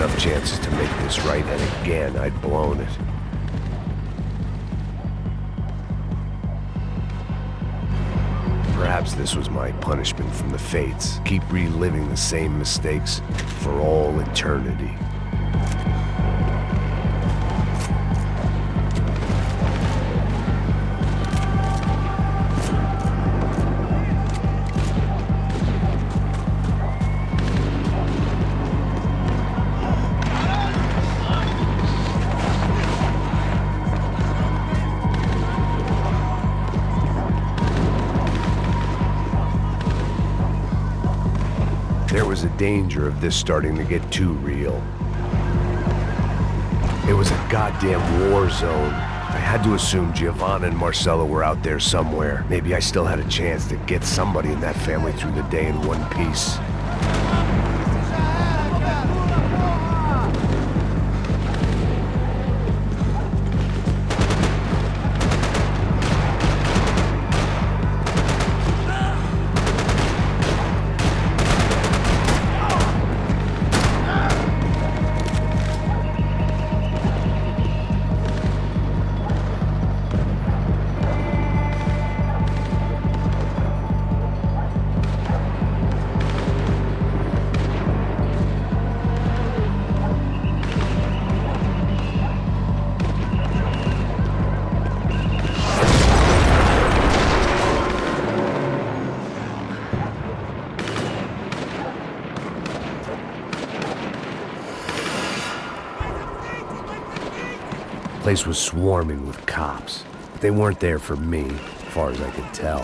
enough chances to make this right, and again, I'd blown it. Perhaps this was my punishment from the fates. Keep reliving the same mistakes for all eternity. There was a danger of this starting to get too real. It was a goddamn war zone. I had to assume Giovanna and Marcella were out there somewhere. Maybe I still had a chance to get somebody in that family through the day in one piece. The place was swarming with cops, but they weren't there for me, as far as I could tell,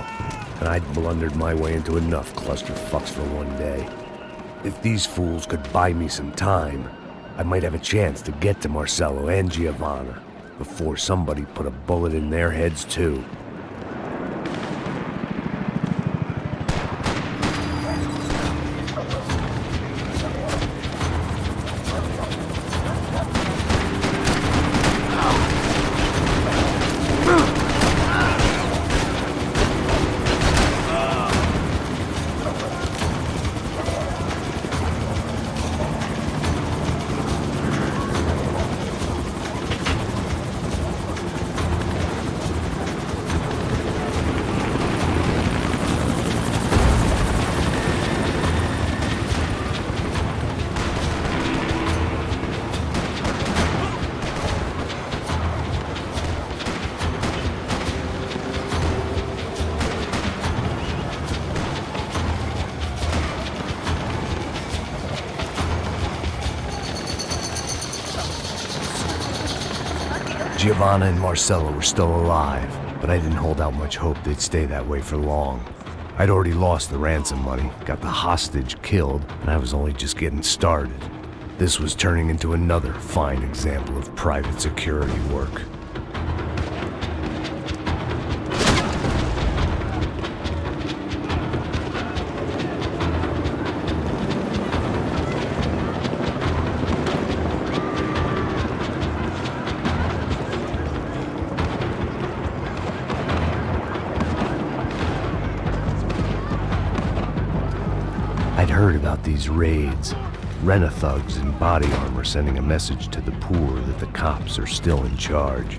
and I'd blundered my way into enough clusterfucks for one day. If these fools could buy me some time, I might have a chance to get to Marcello and Giovanna before somebody put a bullet in their heads too. Giovanna and Marcella were still alive, but I didn't hold out much hope they'd stay that way for long. I'd already lost the ransom money, got the hostage killed, and I was only just getting started. This was turning into another fine example of private security work. I'd heard about these raids, rent-a-thugs in body armor sending a message to the poor that the cops are still in charge.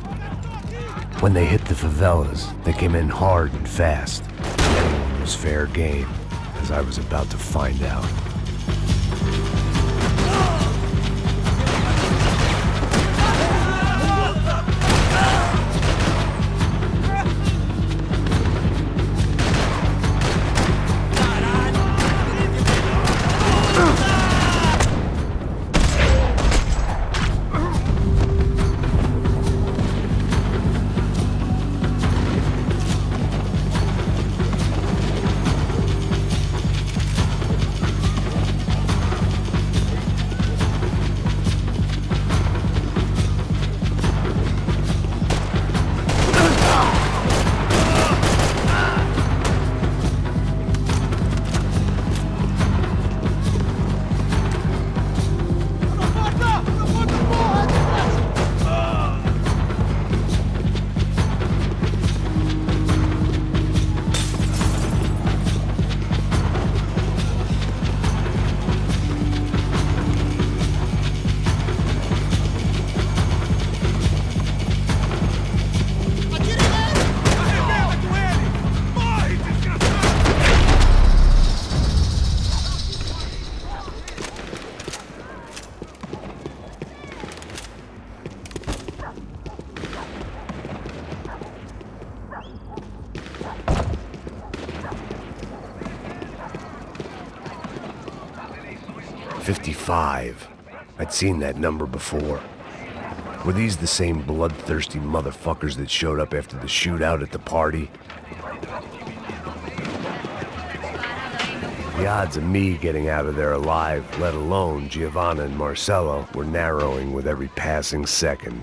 When they hit the favelas, they came in hard and fast. Anyone was fair game, as I was about to find out. 55. I'd seen that number before. Were these the same bloodthirsty motherfuckers that showed up after the shootout at the party? The odds of me getting out of there alive, let alone Giovanna and Marcello, were narrowing with every passing second.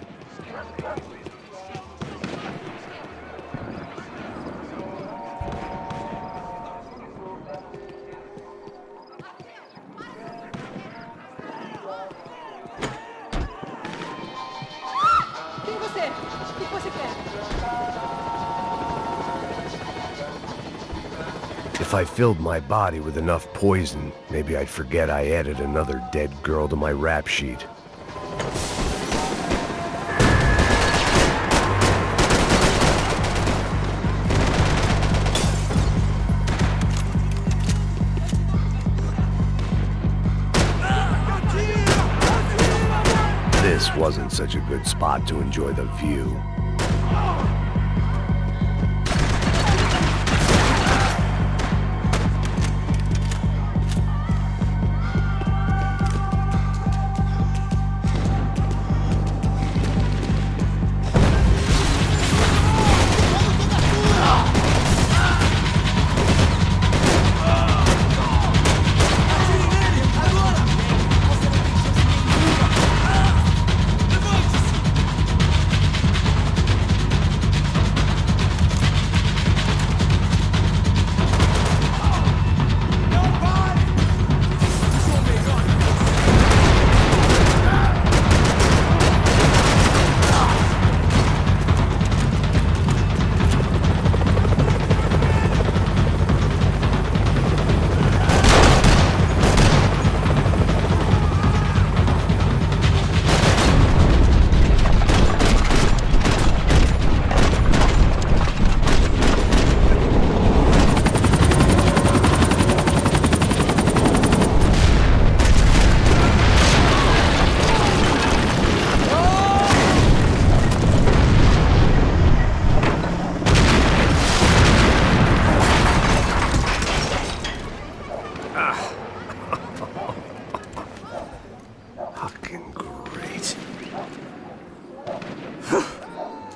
If I filled my body with enough poison, maybe I'd forget I added another dead girl to my rap sheet. This wasn't such a good spot to enjoy the view.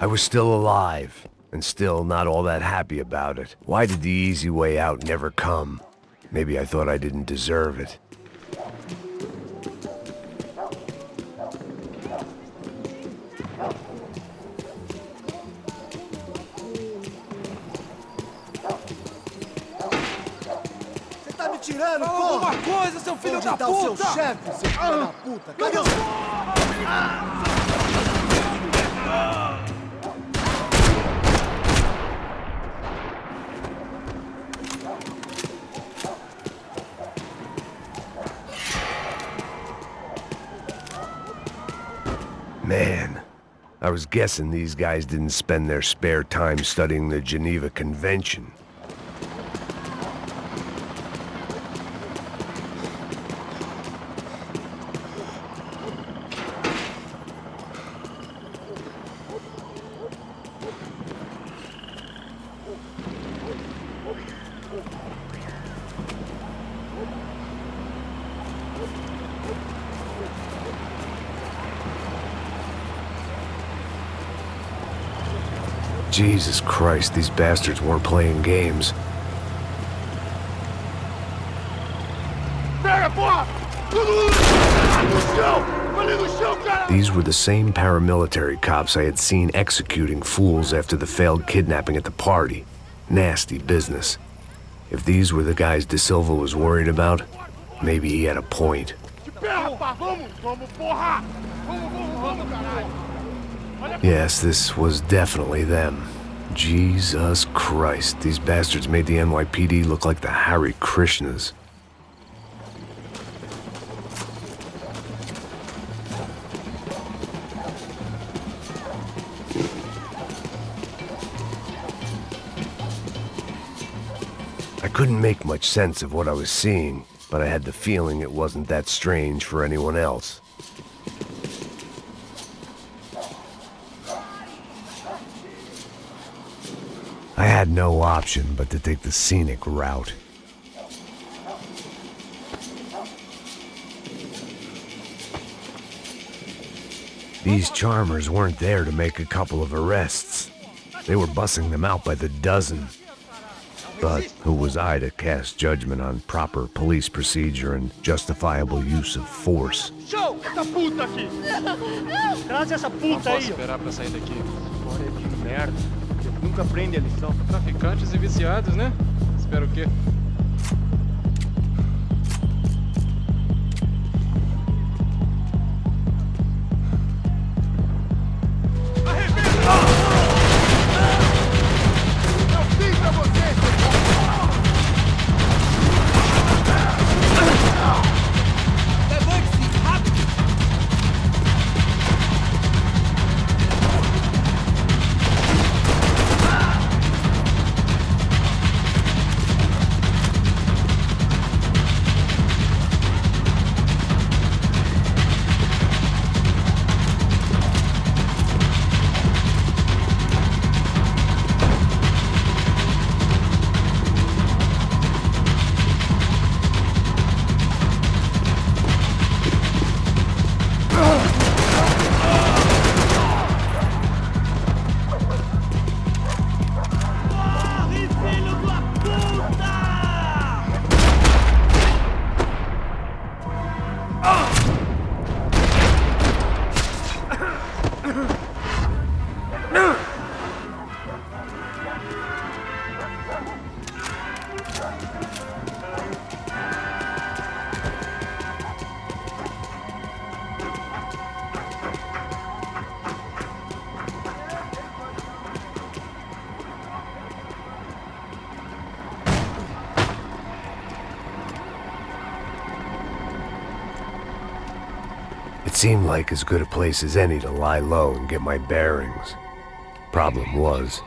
I was still alive, and still not all that happy about it. Why did the easy way out never come? Maybe I thought I didn't deserve it. Você tá me tirando, Fala alguma coisa, seu filho da puta! Onde tá o seu chefe, seu filho da puta? Cadê o... Man, I was guessing these guys didn't spend their spare time studying the Geneva Convention. Jesus Christ, these bastards weren't playing games. These were the same paramilitary cops I had seen executing fools after the failed kidnapping at the party. Nasty business. If these were the guys De Silva was worried about, maybe he had a point. Yes, this was definitely them. Jesus Christ, these bastards made the NYPD look like the Hare Krishnas. I couldn't make much sense of what I was seeing, but I had the feeling it wasn't that strange for anyone else. I had no option but to take the scenic route. These charmers weren't there to make a couple of arrests. They were bussing them out by the dozen. But who was I to cast judgment on proper police procedure and justifiable use of force? Show! Essa puta aqui! Traz essa Não puta posso aí, ó. esperar pra sair daqui. Porra de merda. Nunca aprende a lição. Traficantes e viciados, né? Espero o quê? It seemed like as good a place as any to lie low and get my bearings. Problem was,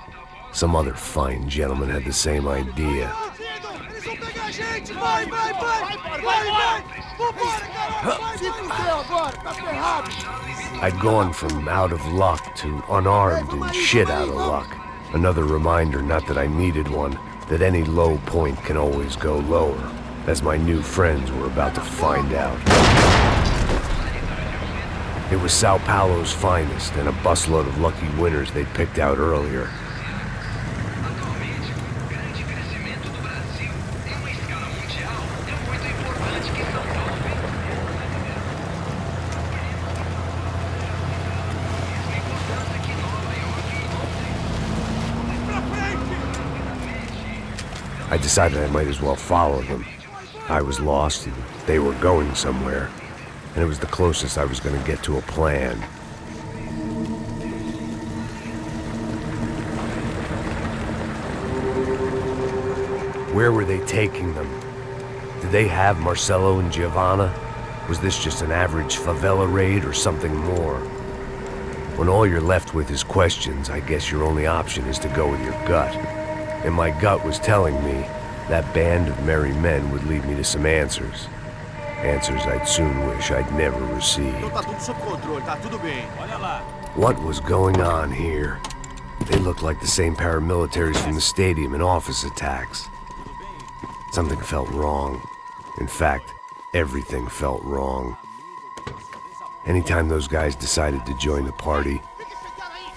some other fine gentleman had the same idea. Eles vão pegar a gente! Vai, vai, vai! Vai, vai! Vambora, caralho! Se fudeu agora, tá ferrado! I'd gone from out of luck to unarmed and shit out of luck. Another reminder, not that I needed one, that any low point can always go lower, as my new friends were about to find out. It was Sao Paulo's finest and a busload of lucky winners they'd picked out earlier. Atualmente, o grande crescimento do Brasil em uma escala mundial é muito importante que São Paulo venha. Mesma importância que Nova York. I decided I might as well follow them. I was lost and they were going somewhere, and it was the closest I was going to get to a plan. Where were they taking them? Did they have Marcelo and Giovanna? Was this just an average favela raid or something more? When all you're left with is questions, I guess your only option is to go with your gut. And my gut was telling me that band of merry men would lead me to some answers. Answers I'd soon wish I'd never received. Então tá tudo sob controle, tá tudo bem. Olha lá. What was going on here? They looked like the same paramilitaries from the stadium in office attacks. Something felt wrong. In fact, everything felt wrong. Anytime those guys decided to join the party,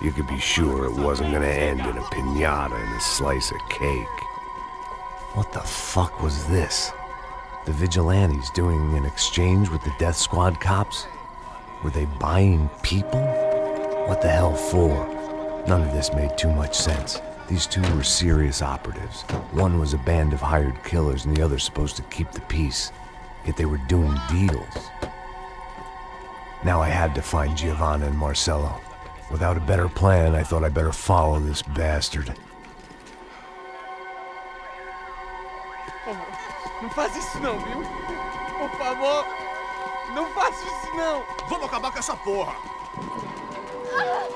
you could be sure it wasn't gonna end in a piñata and a slice of cake. What the fuck was this? The vigilantes doing an exchange with the death squad cops? Were they buying people? What the hell for? None of this made too much sense. These two were serious operatives. One was a band of hired killers and the other supposed to keep the peace. Yet they were doing deals. Now I had to find Giovanna and Marcelo. Without a better plan, I thought I'd better follow this bastard. Não faz isso não, viu? Por favor, não faça isso não. Vamos acabar com essa porra!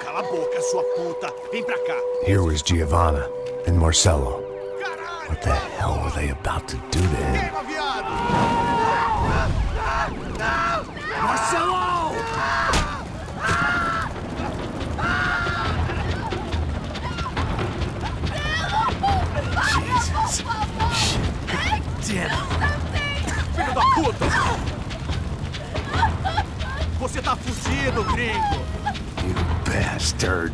Cala a boca, sua puta! Vem pra cá! Here was Giovanna and Marcelo. What the hell were they about to do to him? Queima, viado! Marcelo! Jesus. Shit. God damn it. Filho da puta! Você tá fugido, gringo! bastard.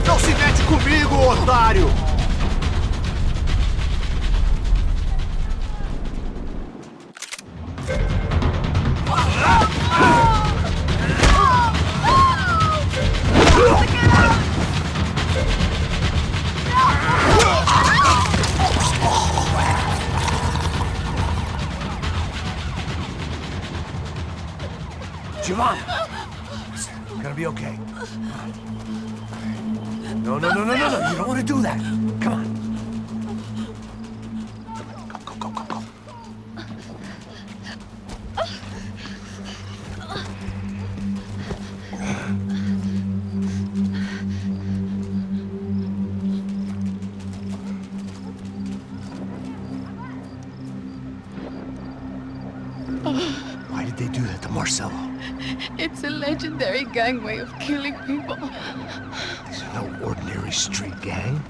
Não se mete comigo, otário! Giovanni! It's gonna be okay. No, no, no, no, no, no. You don't want to do that. Come on. Go, go, go, go, go. Why did they do that to Marcelo? It's a legendary gang way of killing people. These are no ordinary street gang.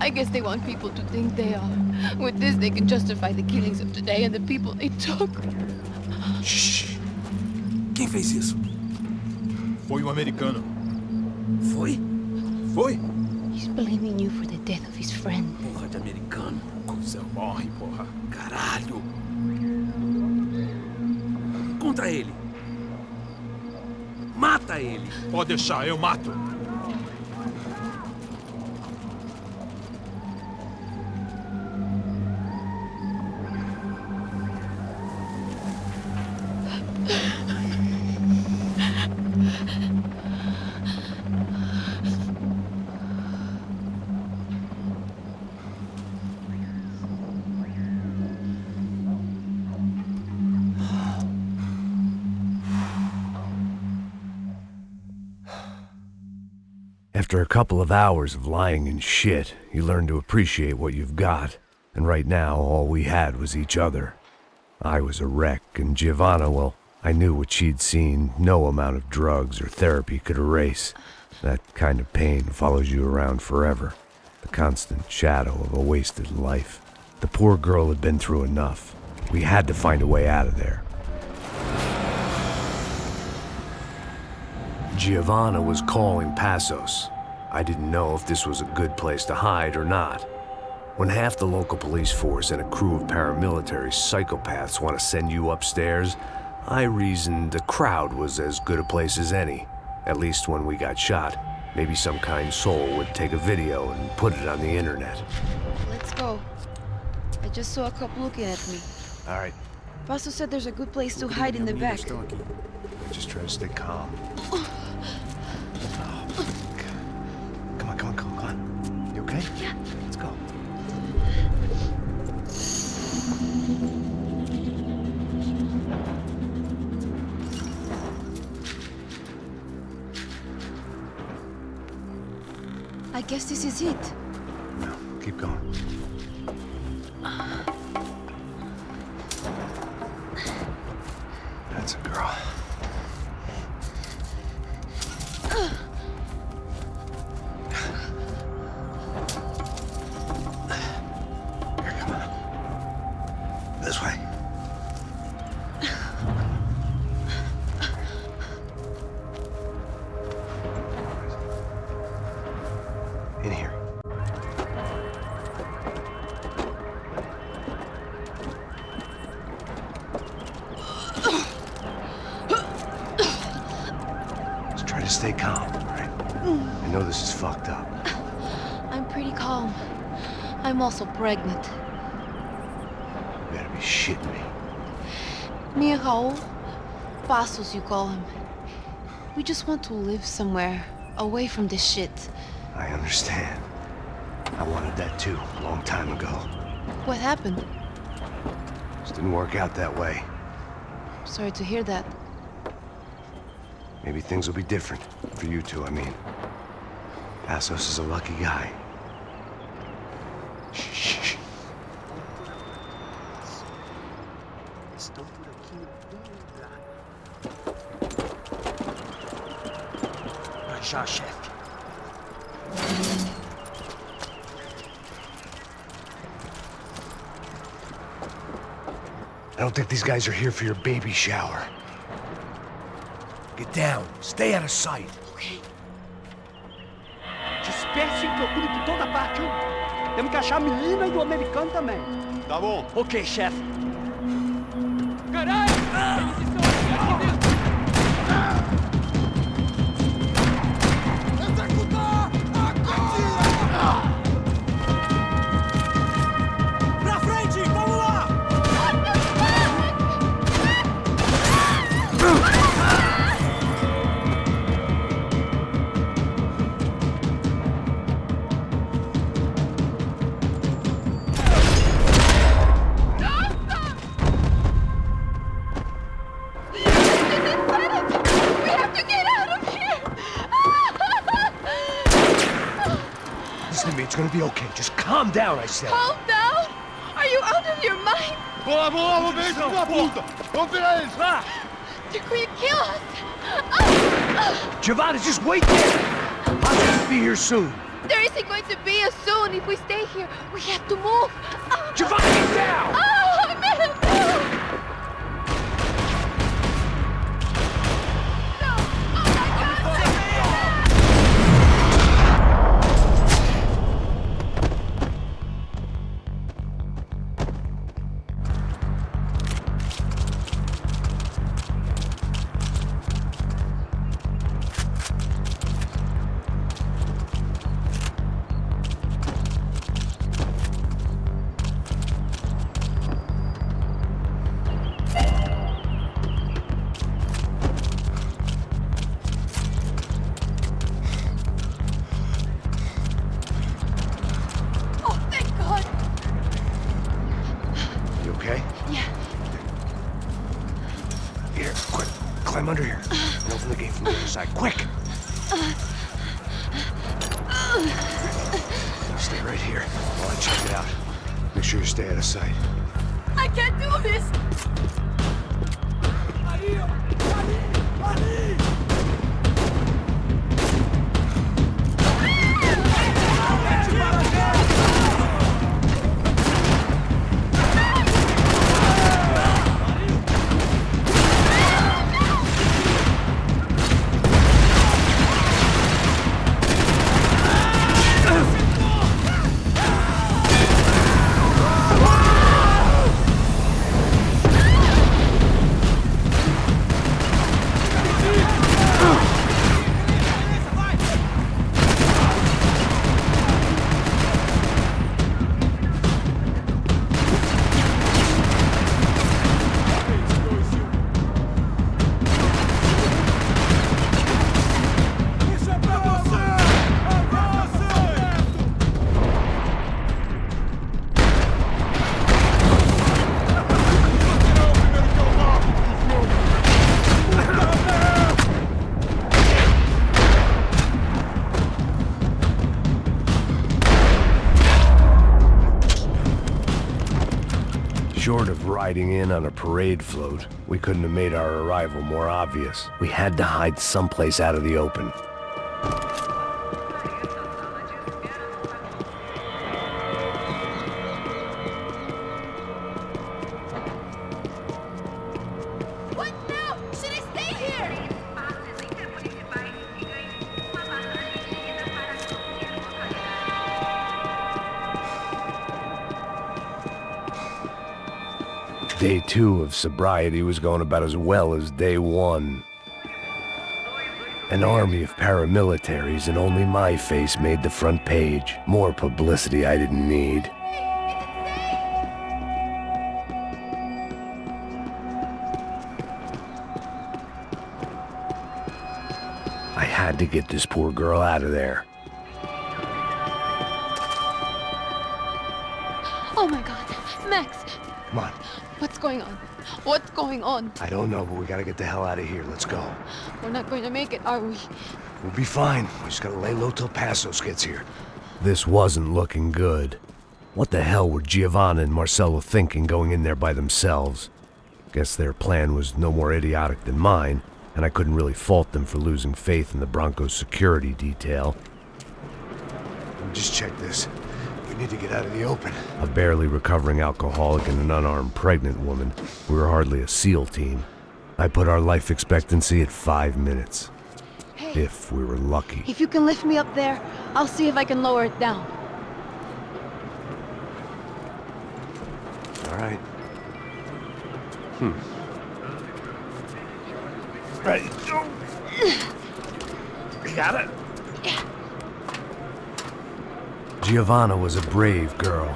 I guess they want people to think they are. With this, they can justify the killings of today and the people they took. Shh! Quem fez isso? Foi americano. Foi? Foi? He's blaming you for the death of his friend. Porra de americano. Você morre, porra. Caralho. Contra ele. Mata ele. Pode deixar, eu mato. After a couple of hours of lying in shit, you learn to appreciate what you've got. And right now, all we had was each other. I was a wreck, and Giovanna, well, I knew what she'd seen no amount of drugs or therapy could erase. That kind of pain follows you around forever. The constant shadow of a wasted life. The poor girl had been through enough. We had to find a way out of there. Giovanna was calling Passos. I didn't know if this was a good place to hide or not. When half the local police force and a crew of paramilitary psychopaths want to send you upstairs, I reasoned the crowd was as good a place as any. At least when we got shot, maybe some kind soul would take a video and put it on the internet. Let's go. I just saw a cop looking at me. All right, Paso said there's a good place to hide in the back. just try to stay calm. Come on. You okay? Yeah. Let's go. I guess this is it. No, keep going. That's a girl. Here, come on. This way. In here. Just try to stay calm, all right? I know this is fucked up. I'm pretty calm. I'm also pregnant. You better be shitting me. Me and Raul, Passos you call him. We just want to live somewhere, away from this shit. I understand. I wanted that too, a long time ago. What happened? Just didn't work out that way. Sorry to hear that. Maybe things will be different. For you two, I mean. Passos is a lucky guy. Shh, shh, shh. Já, chefe. I don't think these guys are here for your baby shower. Get down. Stay out of sight. Ok. Disperse e procure por toda parte. Temos que achar a menina e o americano também. Tá bom. Ok, chefe. Caralho! Eles estão aqui dentro! Executar! Agora! Pra frente! Vamos lá! We have to get out of here! Listen to me, it's gonna be okay. Just calm down, I said. Calm down! Are you out of your mind? Vamos lá, vamos ver esse filho da puta! Vamos virar eles, vá! They're going to kill us! Giovanni, just wait there. I'll just be here soon. There isn't going to be a soon if we stay here. We have to move. Giovanni, get down! Oh, man, no! No! Oh, my God! Oh, thank God! You okay? Yeah. Here, quick. Climb under here. And open the gate from the other side. Quick! Stay right here while I check it out. Make sure you stay out of sight. I can't do this! Short of riding in on a parade float, we couldn't have made our arrival more obvious. We had to hide someplace out of the open. What now? Should I stay here? Day 2 of sobriety was going about as well as day 1. An army of paramilitaries and only my face made the front page. More publicity I didn't need. I had to get this poor girl out of there. Oh my God. Max, Come on. what's going on? What's going on? I don't know, but we gotta get the hell out of here. Let's go. We're not going to make it, are we? We'll be fine. We just gotta lay low till Passos gets here. This wasn't looking good. What the hell were Giovanna and Marcello thinking going in there by themselves? Guess their plan was no more idiotic than mine, and I couldn't really fault them for losing faith in the Broncos security detail. Just check this. need to get out of the open. A barely recovering alcoholic and an unarmed pregnant woman. We were hardly a SEAL team. I put our life expectancy at 5 minutes. Hey, If we were lucky. if you can lift me up there, I'll see if I can lower it down. All right. Ready, go. You got it? Giovanna was a brave girl.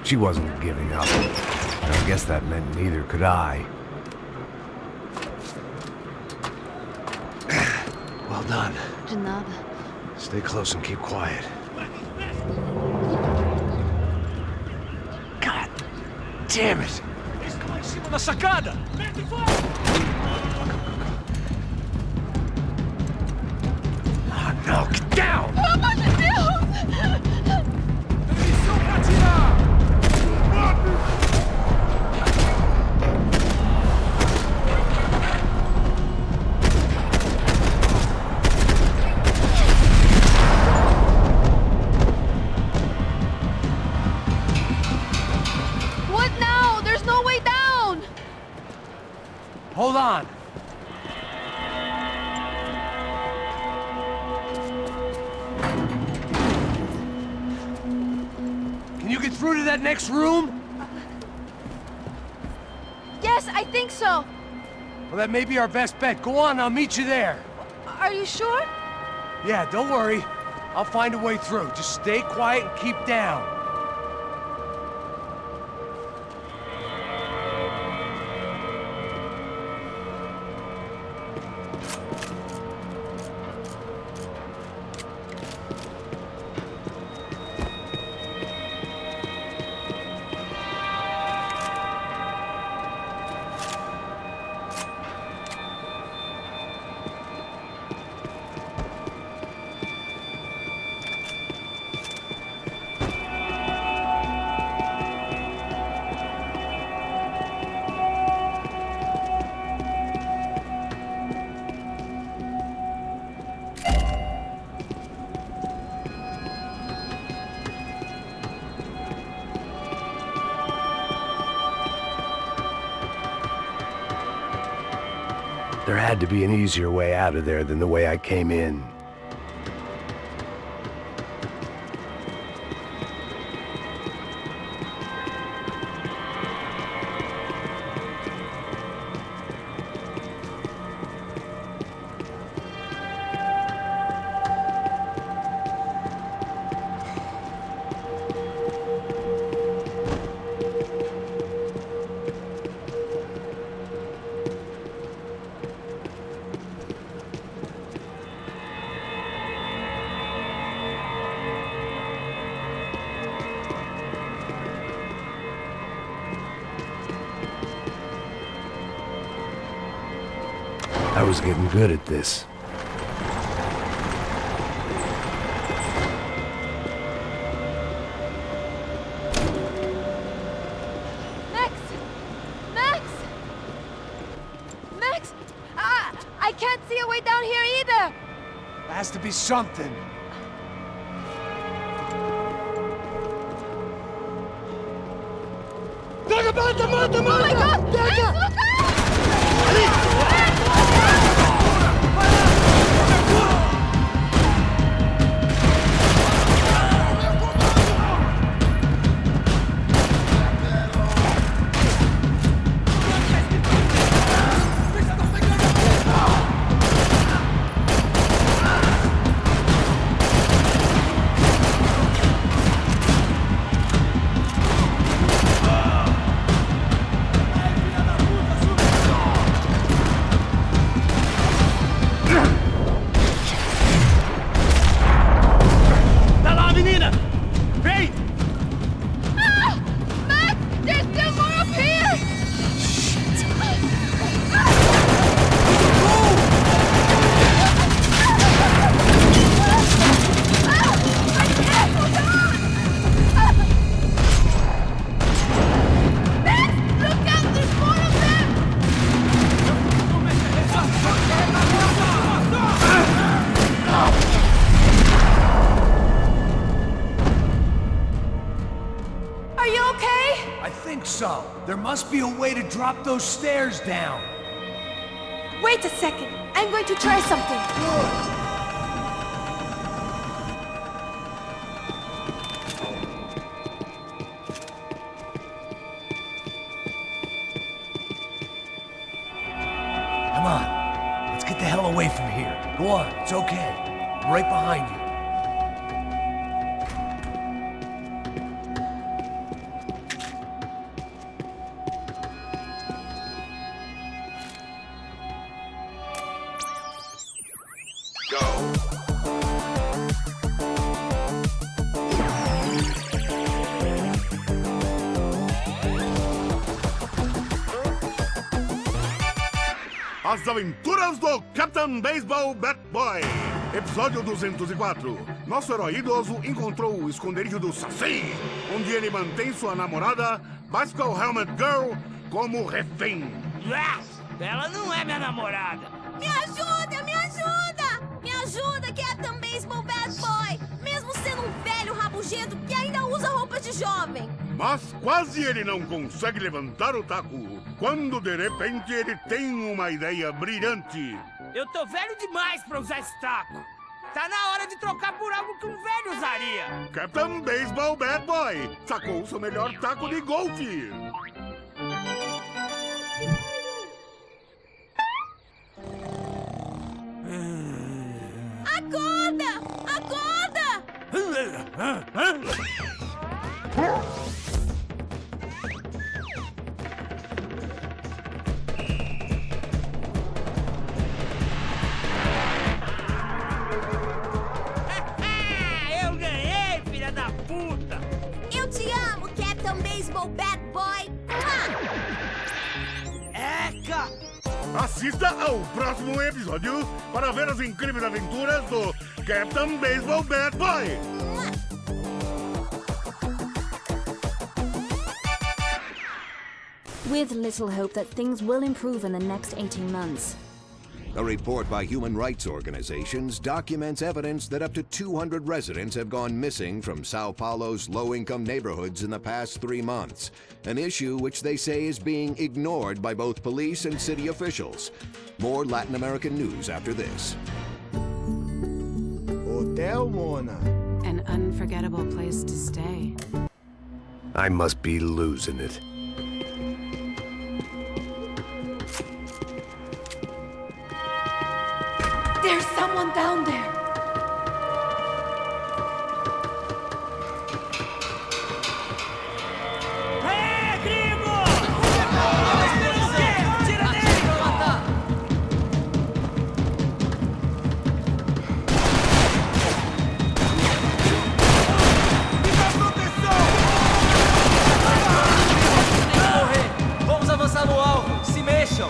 She wasn't giving up. And I guess that meant neither could I. Well done. De nada. Stay close and keep quiet. God damn it! Em cima da sacada! Oh, no, get down! Pelo amor de Deus! Permissão pra atirar! What now? There's no way down! Hold on! Can you get through to that next room? Yes, I think so. Well, that may be our best bet. Go on, I'll meet you there. Are you sure? Yeah, don't worry. I'll find a way through. Just stay quiet and keep down. There had to be an easier way out of there than the way I came in. I was getting good at this. Max! Max! Max! I can't see a way down here either! There has to be something. Oh my God! Max, look out! think so. There must be a way to drop those stairs down. Wait a second. I'm going to try something. Come on. Let's get the hell away from here. Go on, it's okay. I'm right behind you. As aventuras do Captain Baseball Bat Boy. Episódio 204. Nosso herói idoso encontrou o esconderijo do Saci, onde ele mantém sua namorada, Bicycle Helmet Girl, como refém. Ela não é minha namorada. Me ajuda, me ajuda! Me ajuda, Captain Baseball Bad Boy! Mesmo sendo um velho rabugento que ainda usa roupas de jovem. Mas quase ele não consegue levantar o taco, quando de repente ele tem uma ideia brilhante. Eu tô velho demais pra usar esse taco. Tá na hora de trocar por algo que um velho usaria. Captain Baseball Bad Boy sacou seu melhor taco de golfe. Acorda! Acorda! Eu ganhei, filha da puta! Eu te amo, Captain Baseball Bad Boy! Eca! Assista ao próximo episódio para ver as incríveis aventuras do Captain Baseball Bad Boy. With little hope that things will improve in the next 18 months. A report by human rights organizations documents evidence that up to 200 residents have gone missing from Sao Paulo's low-income neighborhoods in the past 3 months, an issue which they say is being ignored by both police and city officials. More Latin American news after this. Hotel Mona. An unforgettable place to stay. I must be losing it. There's someone down there! Hey, gringo! Tira dele! Vamos avançar no alvo! Se mexam!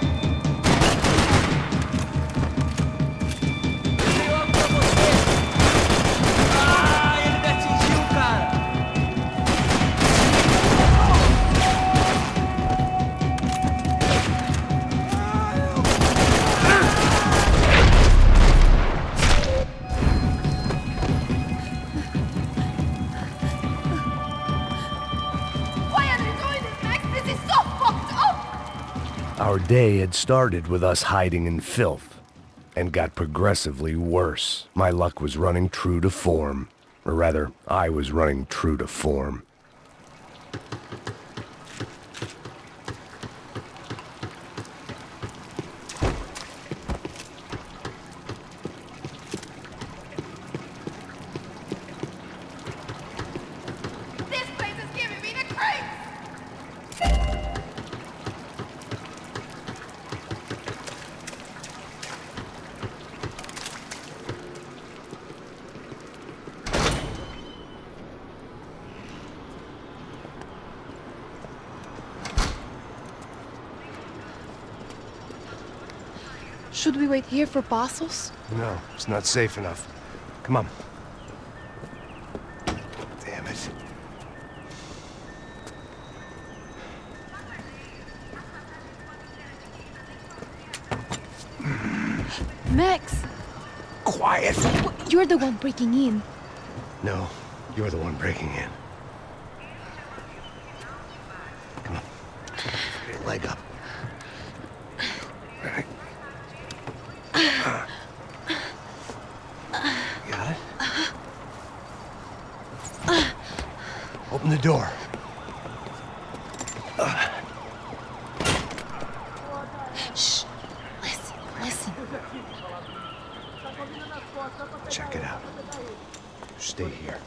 Our day had started with us hiding in filth, and got progressively worse. My luck was running true to form. Or rather, I was running true to form. This place is giving me the creeps! Should we wait here for Passos? No, it's not safe enough. Come on. Damn it. Max! Quiet! You're the one breaking in. No, you're the one breaking in. Come leg up. All right. Got it? Open the door. Shh. Listen. Check it out. Stay here.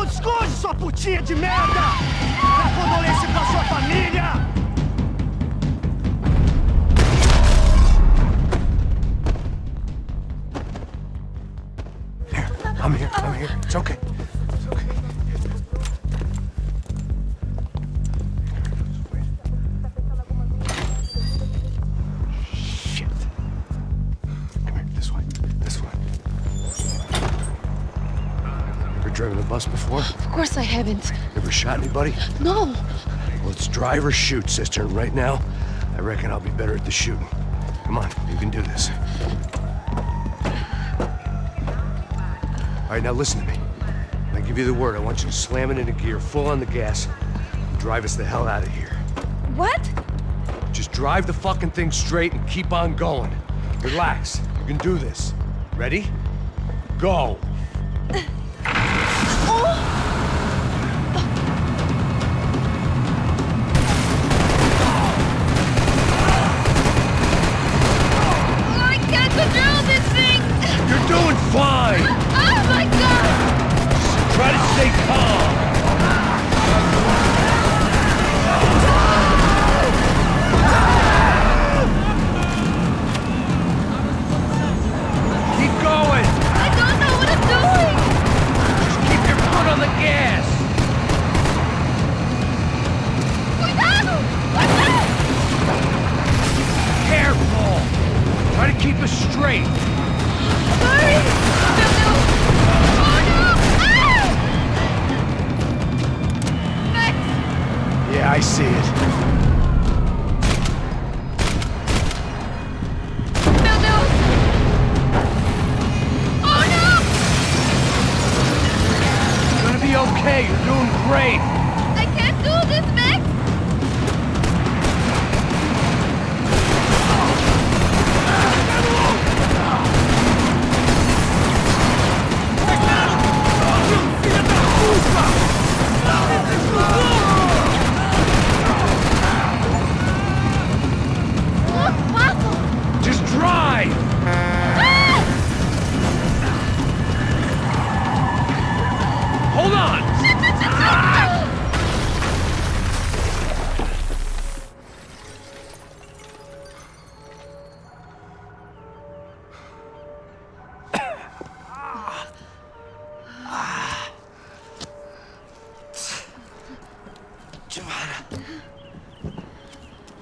Esconde, sua putinha de merda! Dá condolência pra sua família! Here, I'm here. It's okay. It's okay. Shit. Come here, this way. Driven a bus before? Of course I haven't. Ever shot anybody? No. Well, it's drive or shoot, sister. And right now, I reckon I'll be better at the shooting. Come on, you can do this. All right, now listen to me. When I give you the word, I want you to slam it into gear, full on the gas, and drive us the hell out of here. What? Just drive the fucking thing straight and keep on going. Relax. You can do this. Ready? Go. You're doing fine! Oh my god! Try to stay calm! Keep going! I don't know what I'm doing! Just keep your foot on the gas! Cuidado! Careful! Try to keep us straight! Sorry! Oh no! Ah! Max! Yeah, I see it. No! Oh no! You're gonna be okay, you're doing great! I can't do this, Max! Just drive! Hold on!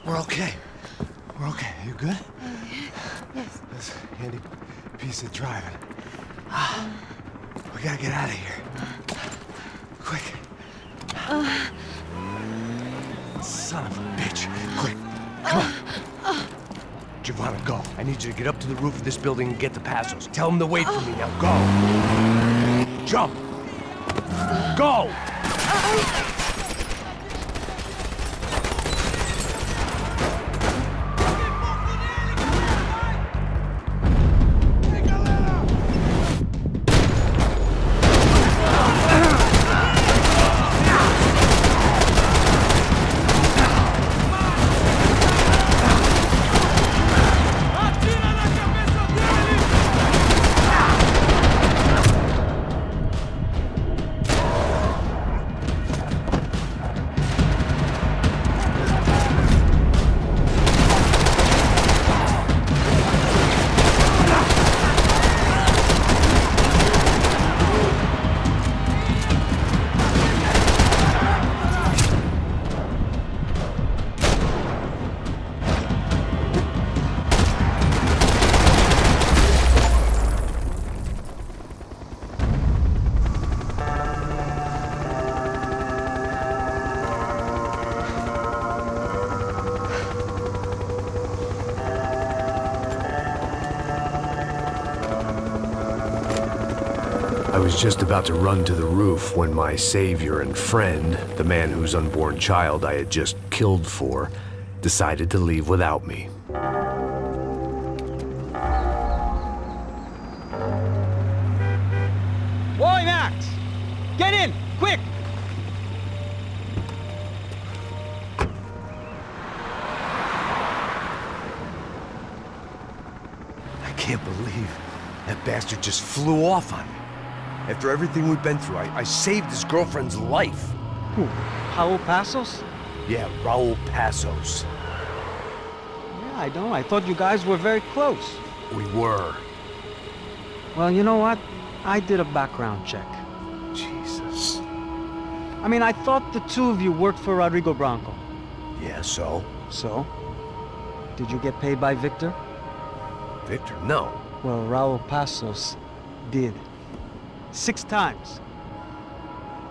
We're okay. We're okay. You good? Yes. That's a handy piece of driving. We gotta get out of here. Quick. Son of a bitch. Quick. Come on. Giovanna, go. I need you to get up to the roof of this building and get the Passos. Tell them to wait for me. Now go. Jump. Go! I was just about to run to the roof when my savior and friend, the man whose unborn child I had just killed for, decided to leave without me. Boy, Max! Get in! Quick! I can't believe that bastard just flew off on me. After everything we've been through, I saved his girlfriend's life. Who? Raul Passos? Yeah, Raul Passos. Yeah, I know. I thought you guys were very close. We were. Well, you know what? I did a background check. Jesus. I mean, I thought the two of you worked for Rodrigo Branco. Yeah, so? So? Did you get paid by Victor? Victor? No. Well, Raul Passos did. 6 times.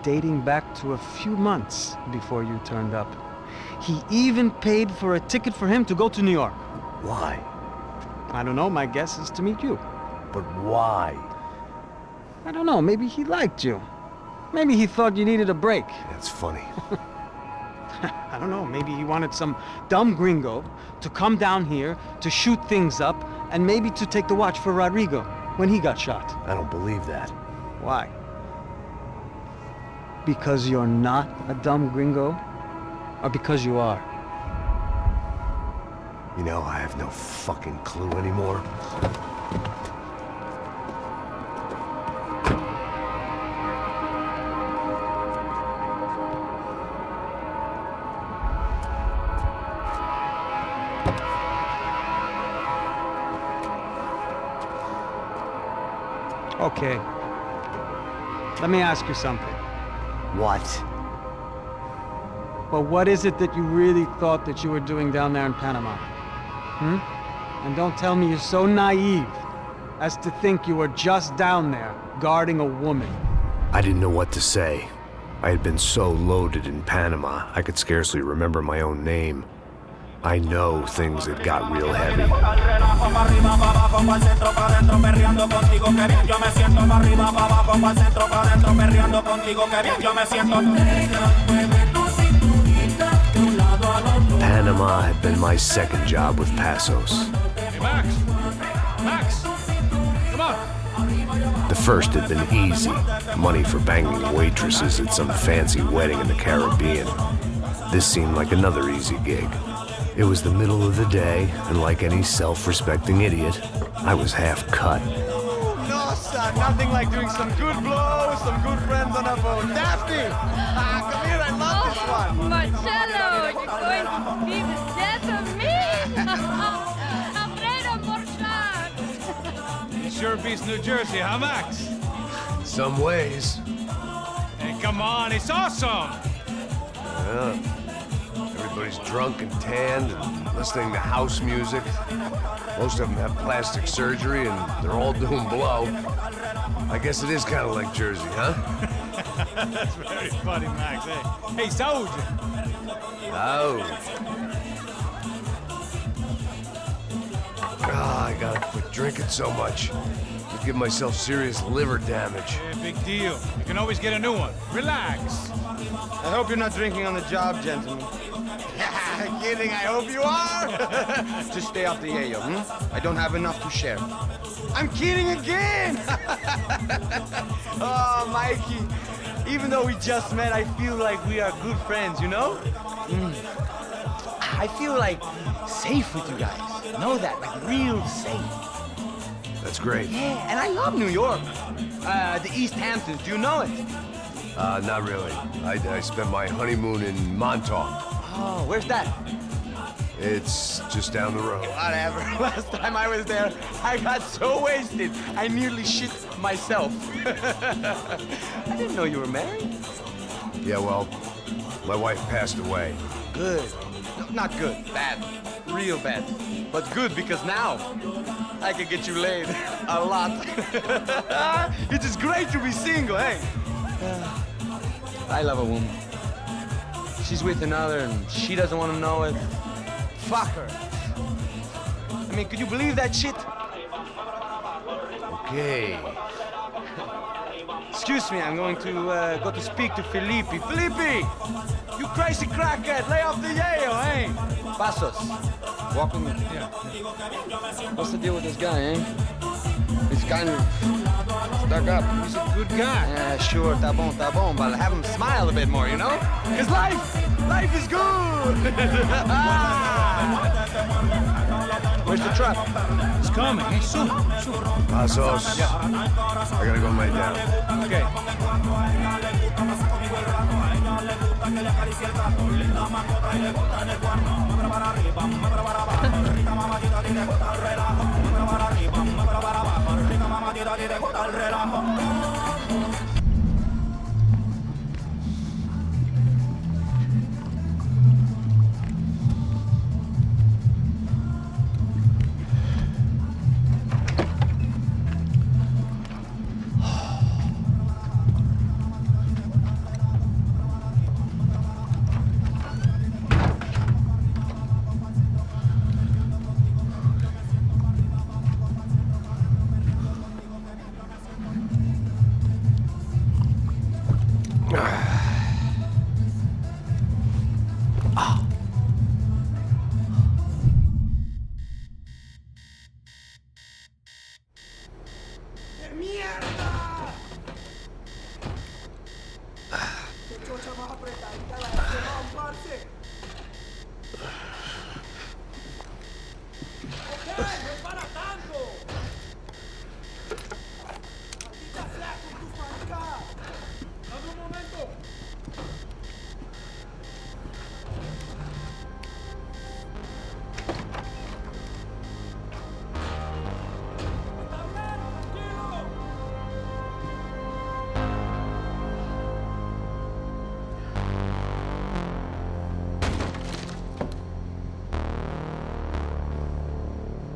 Dating back to a few months before you turned up. He even paid for a ticket for him to go to New York. Why? I don't know, my guess is to meet you. But why? I don't know, maybe he liked you. Maybe he thought you needed a break. That's funny. I don't know, maybe he wanted some dumb gringo to come down here to shoot things up and maybe to take the watch for Rodrigo when he got shot. I don't believe that. Why? Because you're not a dumb gringo? Or because you are? You know, I have no fucking clue anymore. Okay. Let me ask you something. What? Well, what is it that you really thought that you were doing down there in Panama? And don't tell me you're so naive as to think you were just down there guarding a woman. I didn't know what to say. I had been so loaded in Panama, I could scarcely remember my own name. I know things had got real heavy. Panama had been my second job with Passos. Hey, Max! Max! Come on! The first had been easy. Money for banging waitresses at some fancy wedding in the Caribbean. This seemed like another easy gig. It was the middle of the day, and like any self-respecting idiot, I was half cut. No, son, nothing like doing some good blows, some good friends on a boat. Daphne! Come here, I love this one. Marcello, you're going to be the death of me? Alfredo Morchan! It sure beats New Jersey, huh, Max? Some ways. Hey, come on, it's awesome! Yeah. Everybody's drunk and tanned and listening to house music. Most of them have plastic surgery and they're all doing blow. I guess it is kind of like Jersey, huh? That's very funny, Max. Hey, saúde. I gotta quit drinking so much. Could give myself serious liver damage. Yeah, big deal. You can always get a new one. Relax. I hope you're not drinking on the job, gentlemen. Kidding, I hope you are. Just stay off the yayo, I don't have enough to share. I'm kidding again! Oh, Mikey, even though we just met, I feel like we are good friends, you know? I feel like safe with you guys. Know that, like real safe. That's great. Yeah, and I love New York. The East Hamptons, do you know it? Not really. I spent my honeymoon in Montauk. Oh, where's that? It's just down the road. Whatever. Last time I was there, I got so wasted, I nearly shit myself. I didn't know you were married. Yeah, well, my wife passed away. Good. No, not good. Bad. Real bad. But good because now I can get you laid a lot. It is great to be single, hey? I love a woman. She's with another and she doesn't want to know it. Fuck her. I mean, could you believe that shit? Okay. Excuse me, I'm going to go to speak to Felipe. Felipe! You crazy crackhead, lay off the yayo, eh? Pasos. Walk with me. Yeah. What's the deal with this guy, eh? He's kind of stuck up. He's a good guy. Yeah, sure, tá bom, but have him smile a bit more, you know? Because life is good! Where's the truck? It's coming. Hey, soon. Pasos. Yeah. I gotta go lay down. Okay.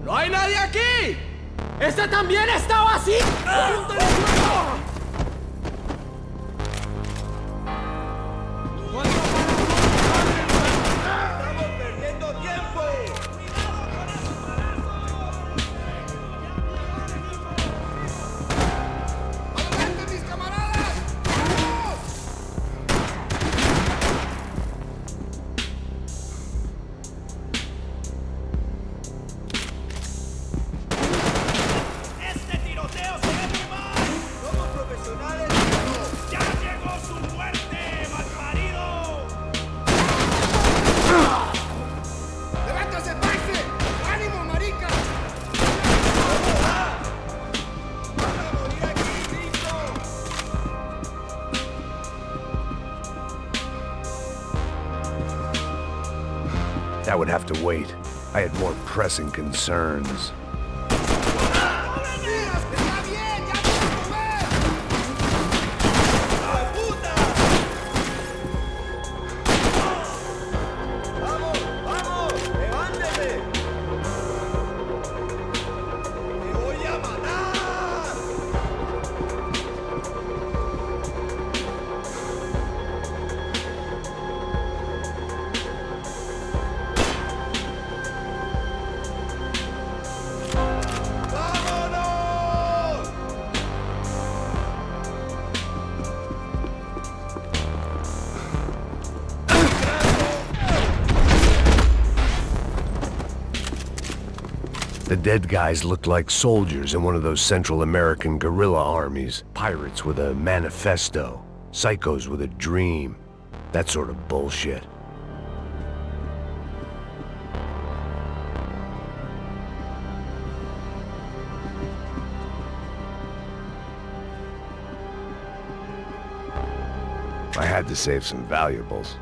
¡No hay nadie aquí! ¡Este también estaba así! ¡Apúntale fuego! ¡Estamos perdiendo tiempo! ¡Adelante, mis camaradas! ¡Vamos! ¡Este tiroteo se ve muy mal! ¡Somos profesionales! ¡Ya llegó su muerte, malparido! ¡Levántase, Payne! ¡Ánimo, marica! ¡Vas a morir aquí, listo! That would have to wait. I had more pressing concerns. ¡Está bien! ¡Ya puedes mover! ¡Hijo de puta! The dead guys looked like soldiers in one of those Central American guerrilla armies. Pirates with a manifesto. Psychos with a dream. That sort of bullshit. I had to save some valuables.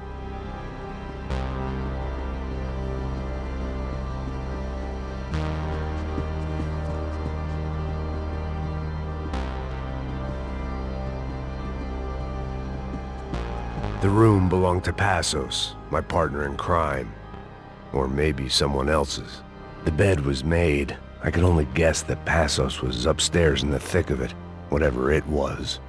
The room belonged to Passos, my partner in crime. Or maybe someone else's. The bed was made. I could only guess that Passos was upstairs in the thick of it, whatever it was.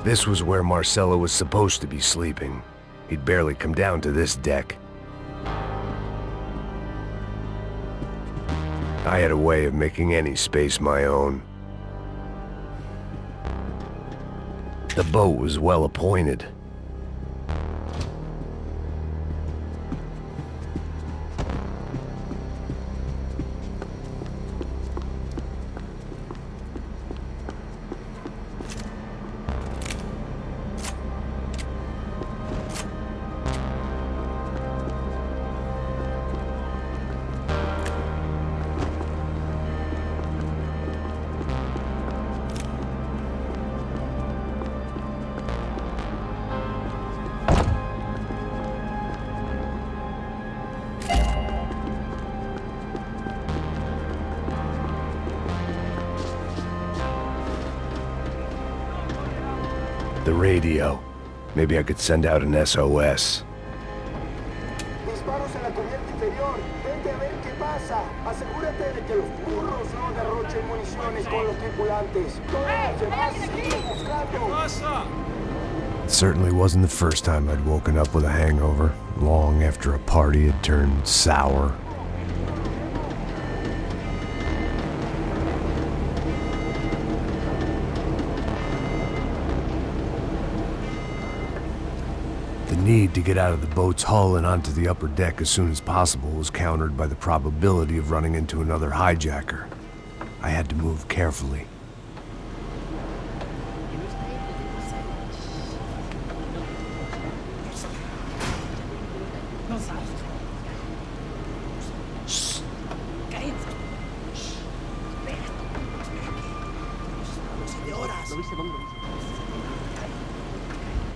This was where Marcelo was supposed to be sleeping. He'd barely come down to this deck. I had a way of making any space my own. The boat was well appointed. The radio. Maybe I could send out an SOS. Disparos en la cubierta inferior. Vete a ver qué pasa. Asegúrate de que los burros no derrochen municiones con los tripulantes. Todos los demás siguen buscando. It certainly wasn't the first time I'd woken up with a hangover, long after a party had turned sour. The need to get out of the boat's hull and onto the upper deck as soon as possible was countered by the probability of running into another hijacker. I had to move carefully.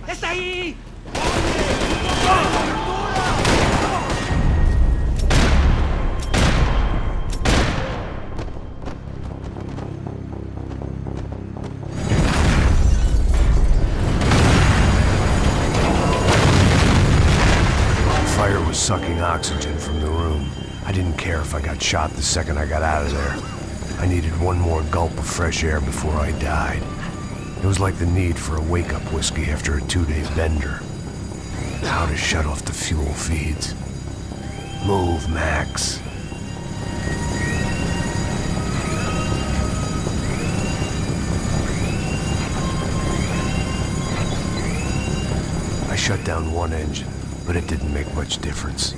¡Está ahí! Fire was sucking oxygen from the room. I didn't care if I got shot the second I got out of there. I needed one more gulp of fresh air before I died. It was like the need for a wake-up whiskey after a 2-day bender. How to shut off the fuel feeds. Move, Max. I shut down one engine, but it didn't make much difference.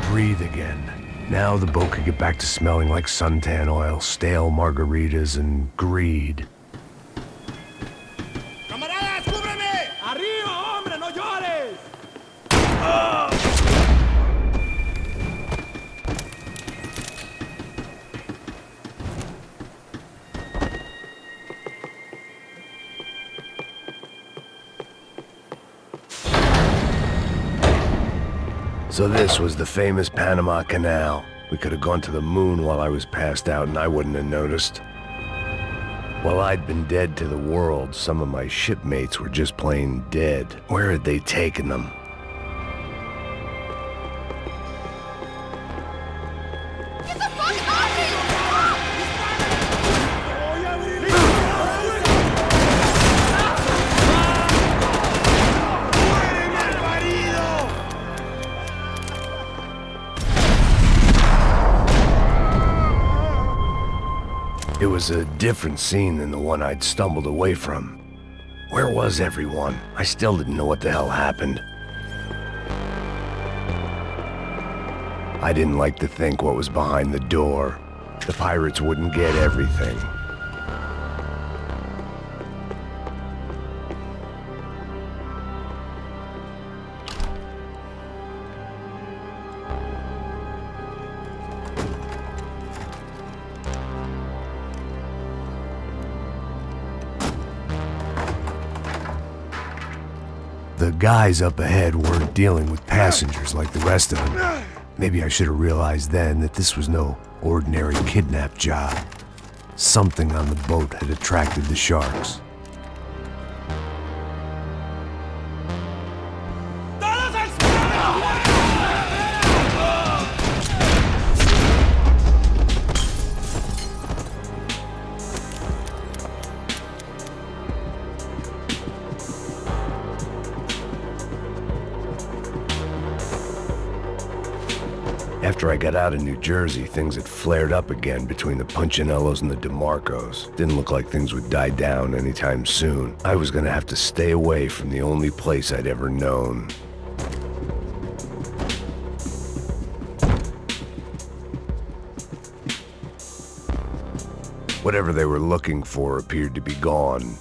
Breathe again. Now the boat could get back to smelling like suntan oil, stale margaritas, and greed. ¡Camaradas, cúbreme! ¡Arriba, hombre, no llores! So this was the famous Panama Canal. We could have gone to the moon while I was passed out and I wouldn't have noticed. While I'd been dead to the world, some of my shipmates were just plain dead. Where had they taken them? Get the fuck off me! was a different scene than the one I'd stumbled away from. Where was everyone? I still didn't know what the hell happened. I didn't like to think what was behind the door. The pirates wouldn't get everything. The guys up ahead weren't dealing with passengers like the rest of them. Maybe I should have realized then that this was no ordinary kidnap job. Something on the boat had attracted the sharks. After I got out of New Jersey, things had flared up again between the Punchinellos and the DeMarcos. Didn't look like things would die down anytime soon. I was gonna have to stay away from the only place I'd ever known. Whatever they were looking for appeared to be gone.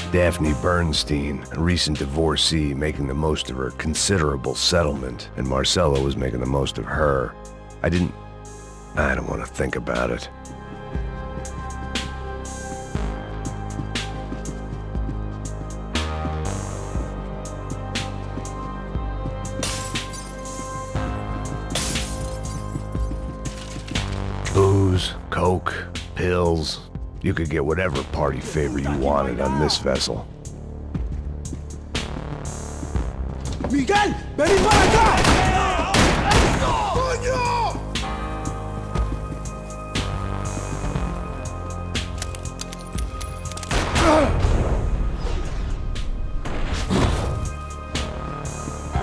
Daphne Bernstein, a recent divorcee, making the most of her considerable settlement, and Marcella was making the most of her. I don't want to think about it. Booze, coke, pills. You could get whatever party favor you wanted on this vessel. Miguel, vení para acá! ¡Coño!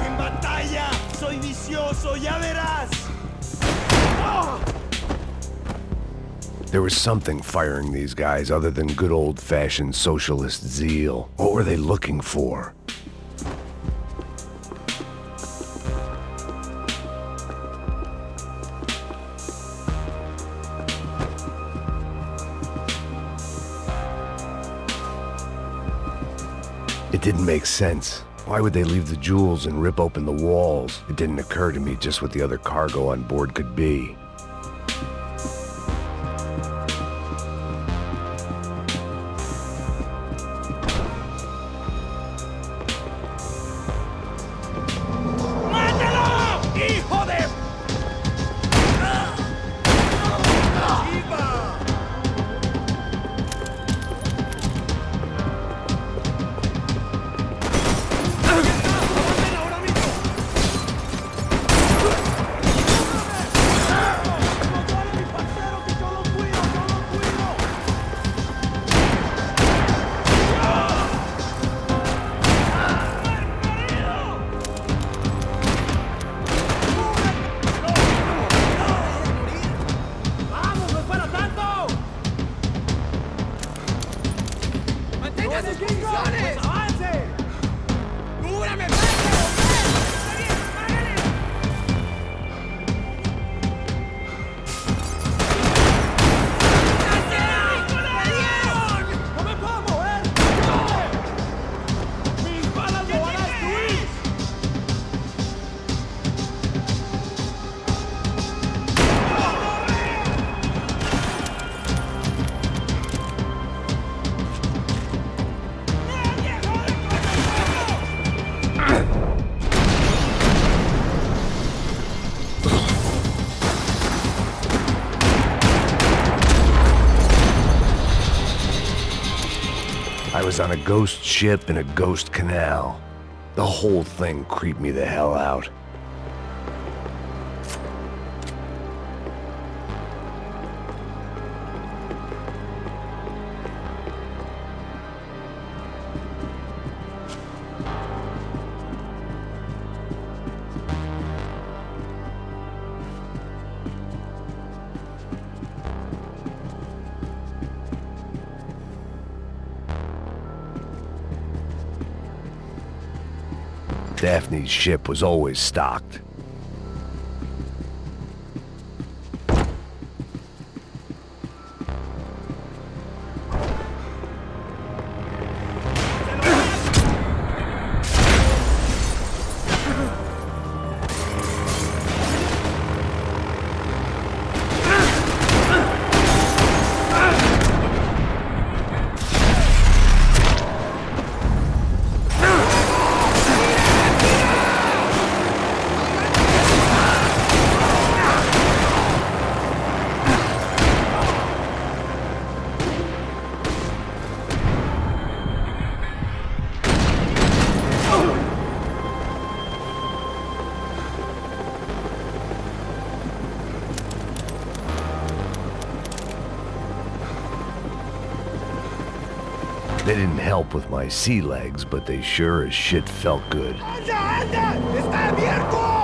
En batalla soy vicioso, ya verás. There was something firing these guys other than good old-fashioned socialist zeal. What were they looking for? It didn't make sense. Why would they leave the jewels and rip open the walls? It didn't occur to me just what the other cargo on board could be. I was on a ghost ship in a ghost canal. The whole thing creeped me the hell out. Daphne's ship was always stocked. They didn't help with my sea legs, but they sure as shit felt good. ¡Está abierto!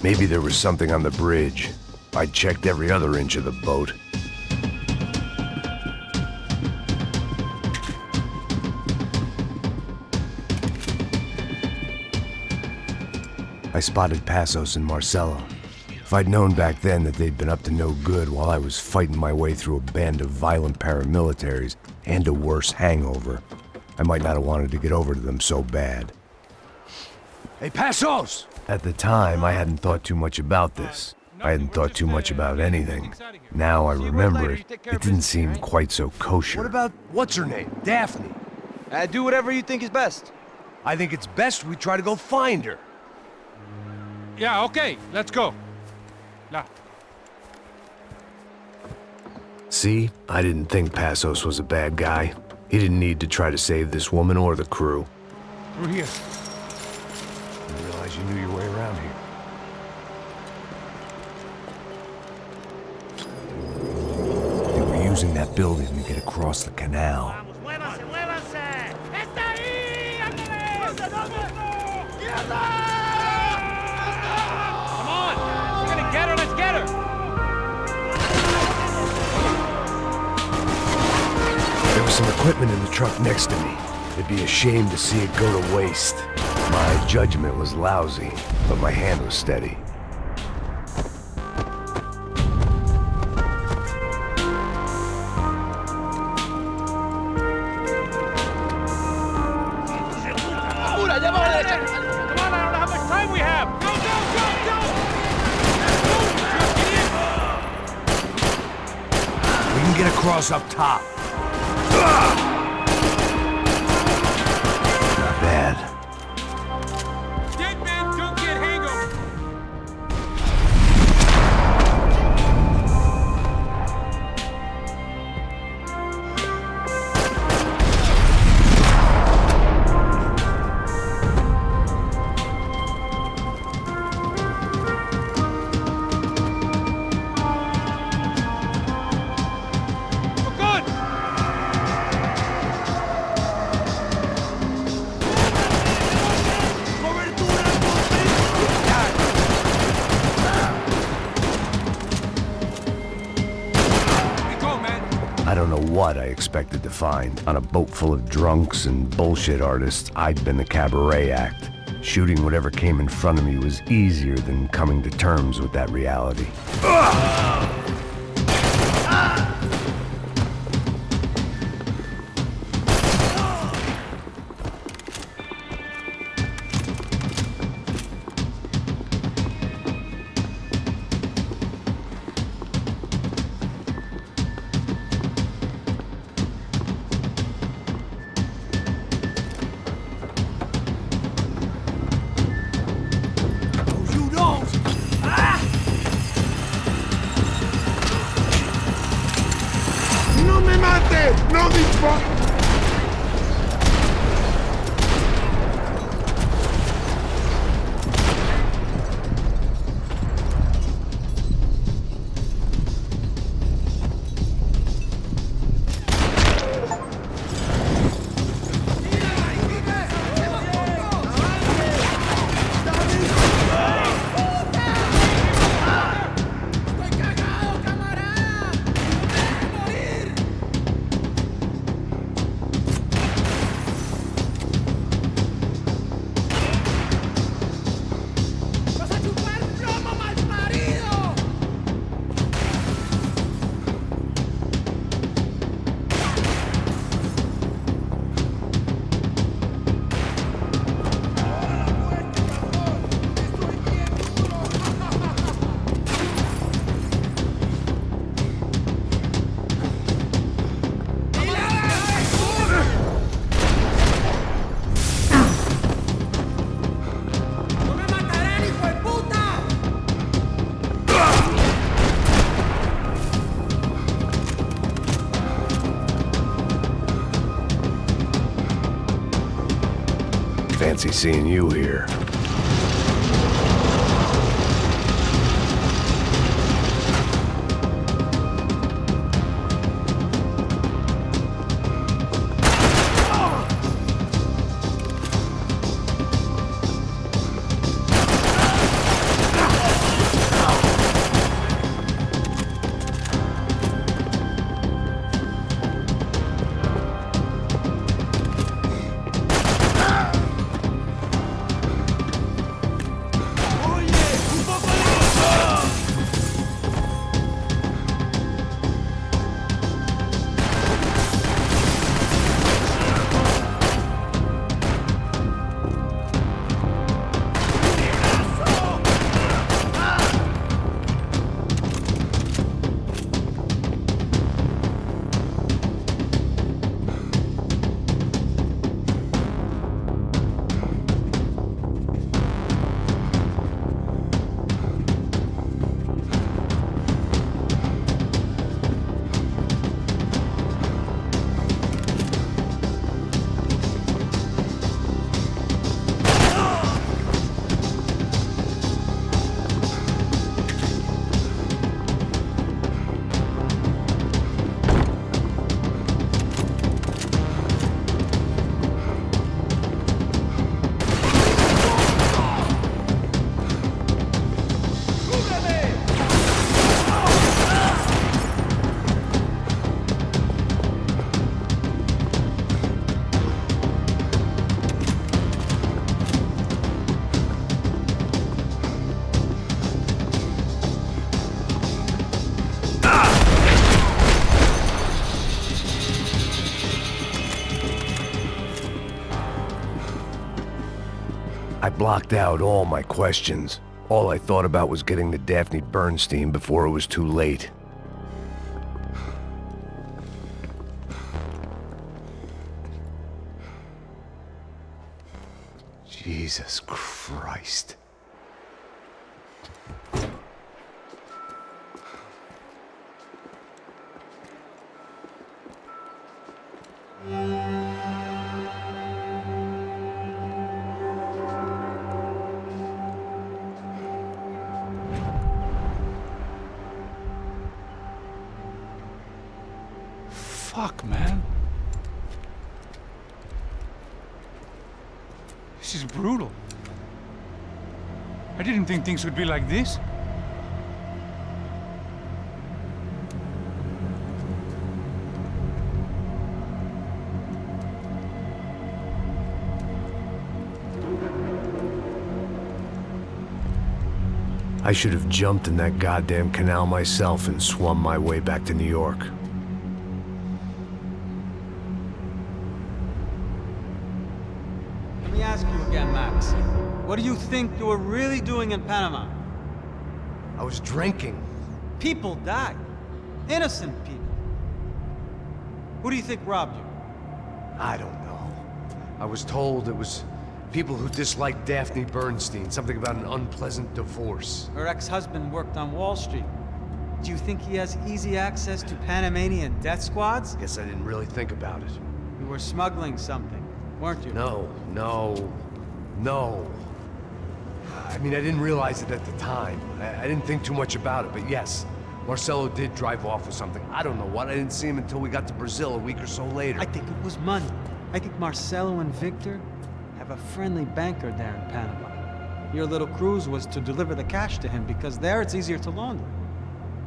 Maybe there was something on the bridge. I checked every other inch of the boat. I spotted Passos and Marcelo. If I'd known back then that they'd been up to no good while I was fighting my way through a band of violent paramilitaries and a worse hangover, I might not have wanted to get over to them so bad. Hey, Passos! At the time, I hadn't thought too much about this. I hadn't thought too much about anything. Now I remember it, it didn't seem quite so kosher. What about, what's her name? Daphne? Do whatever you think is best. I think it's best we try to go find her. Yeah, okay, let's go. La. See, I didn't think Passos was a bad guy. He didn't need to try to save this woman or the crew. Through here. I didn't realize you knew your way around here. They were using that building to get across the canal. Come on! We're gonna get her, let's get her! some equipment in the truck next to me. It'd be a shame to see it go to waste. My judgment was lousy, but my hand was steady. Get across up top. Not bad. Dead men don't get hangovers. I don't know what I expected to find. On a boat full of drunks and bullshit artists, I'd been the cabaret act. Shooting whatever came in front of me was easier than coming to terms with that reality. ¡No me mate! ¡No dispare! Fancy seeing you here. I blocked out all my questions. All I thought about was getting to Daphne Bernstein before it was too late. Jesus Christ. Fuck, man. This is brutal. I didn't think things would be like this. I should have jumped in that goddamn canal myself and swum my way back to New York. Let me ask you again, Max. What do you think you were really doing in Panama? I was drinking. People died. Innocent people. Who do you think robbed you? I don't know. I was told it was people who disliked Daphne Bernstein, something about an unpleasant divorce. Her ex-husband worked on Wall Street. Do you think he has easy access to Panamanian death squads? Guess I didn't really think about it. You were smuggling something, weren't you? No. I mean, I didn't realize it at the time. I didn't think too much about it, but yes, Marcelo did drive off with something. I don't know what. I didn't see him until we got to Brazil a week or so later. I think it was money. I think Marcelo and Victor have a friendly banker there in Panama. Your little cruise was to deliver the cash to him because there it's easier to launder.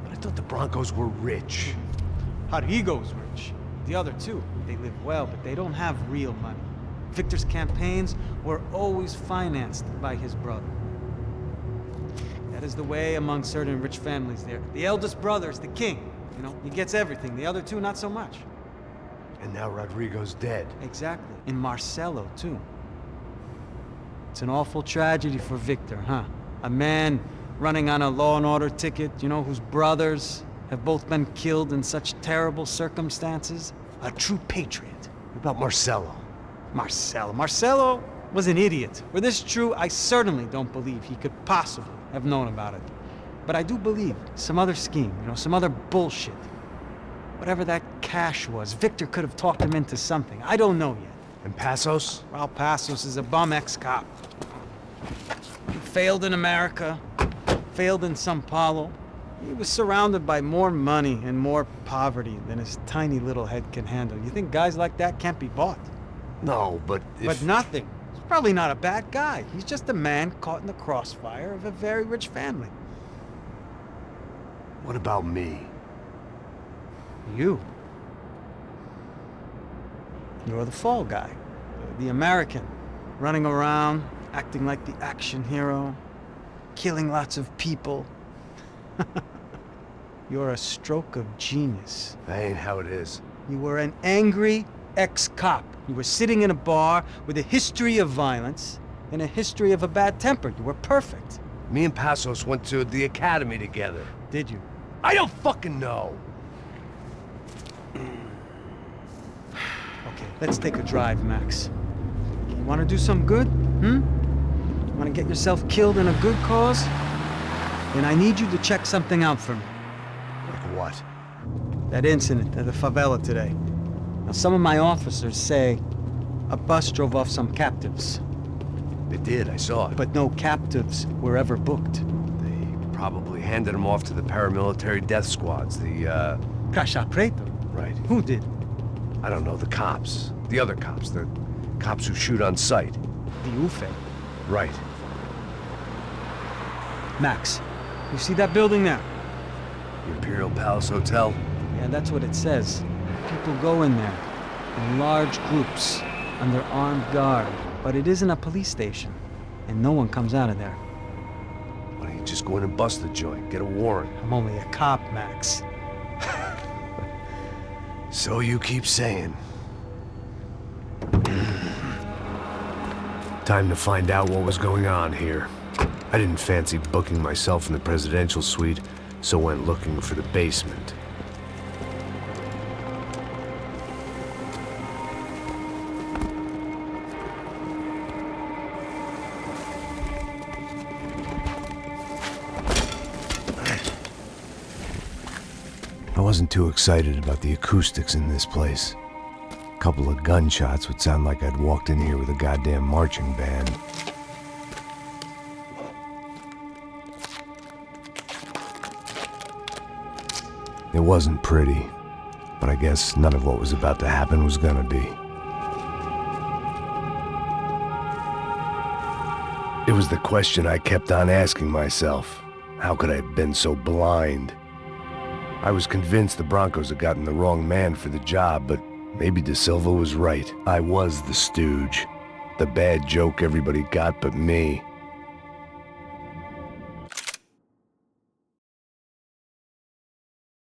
But I thought the Broncos were rich. Rodrigo's rich. The other two, they live well, but they don't have real money. Victor's campaigns were always financed by his brother. That is the way among certain rich families there. The eldest brother is the king. You know, he gets everything. The other two, not so much. And now Rodrigo's dead. Exactly. And Marcelo, too. It's an awful tragedy for Victor, huh? A man running on a law and order ticket, you know, whose brothers have both been killed in such terrible circumstances. A true patriot. What about Marcelo? Marcelo was an idiot. Were this true, I certainly don't believe he could possibly have known about it. But I do believe some other scheme, you know, some other bullshit. Whatever that cash was, Victor could have talked him into something. I don't know yet. And Passos? Well, Passos is a bum ex-cop. He failed in America, failed in Sao Paulo. He was surrounded by more money and more poverty than his tiny little head can handle. You think guys like that can't be bought? No, but if... But nothing. He's probably not a bad guy. He's just a man caught in the crossfire of a very rich family. What about me? You. You're the fall guy. The American. Running around, acting like the action hero. Killing lots of people. You're a stroke of genius. That ain't how it is. You were an angry ex-cop. You were sitting in a bar with a history of violence and a history of a bad temper. You were perfect. Me and Passos went to the academy together. Did you? I don't fucking know. Okay, let's take a drive, Max. You want to do some good? You want to get yourself killed in a good cause? Then I need you to check something out for me. Like what? That incident at the favela today. Now, some of my officers say a bus drove off some captives. It did, I saw it. But no captives were ever booked. They probably handed them off to the paramilitary death squads, the, Caixa Preto? Right. Who did? I don't know, the cops. The other cops, the cops who shoot on sight. The UFE. Right. Max, you see that building there? The Imperial Palace Hotel? Yeah, that's what it says. People go in there, in large groups, under armed guard. But it isn't a police station, and no one comes out of there. Why don't you just go in and bust the joint, get a warrant? I'm only a cop, Max. So you keep saying. Time to find out what was going on here. I didn't fancy booking myself in the presidential suite, so went looking for the basement. I wasn't too excited about the acoustics in this place. A couple of gunshots would sound like I'd walked in here with a goddamn marching band. It wasn't pretty, but I guess none of what was about to happen was gonna be. It was the question I kept on asking myself. How could I have been so blind? I was convinced the Broncos had gotten the wrong man for the job, but maybe De Silva was right. I was the stooge. The bad joke everybody got but me.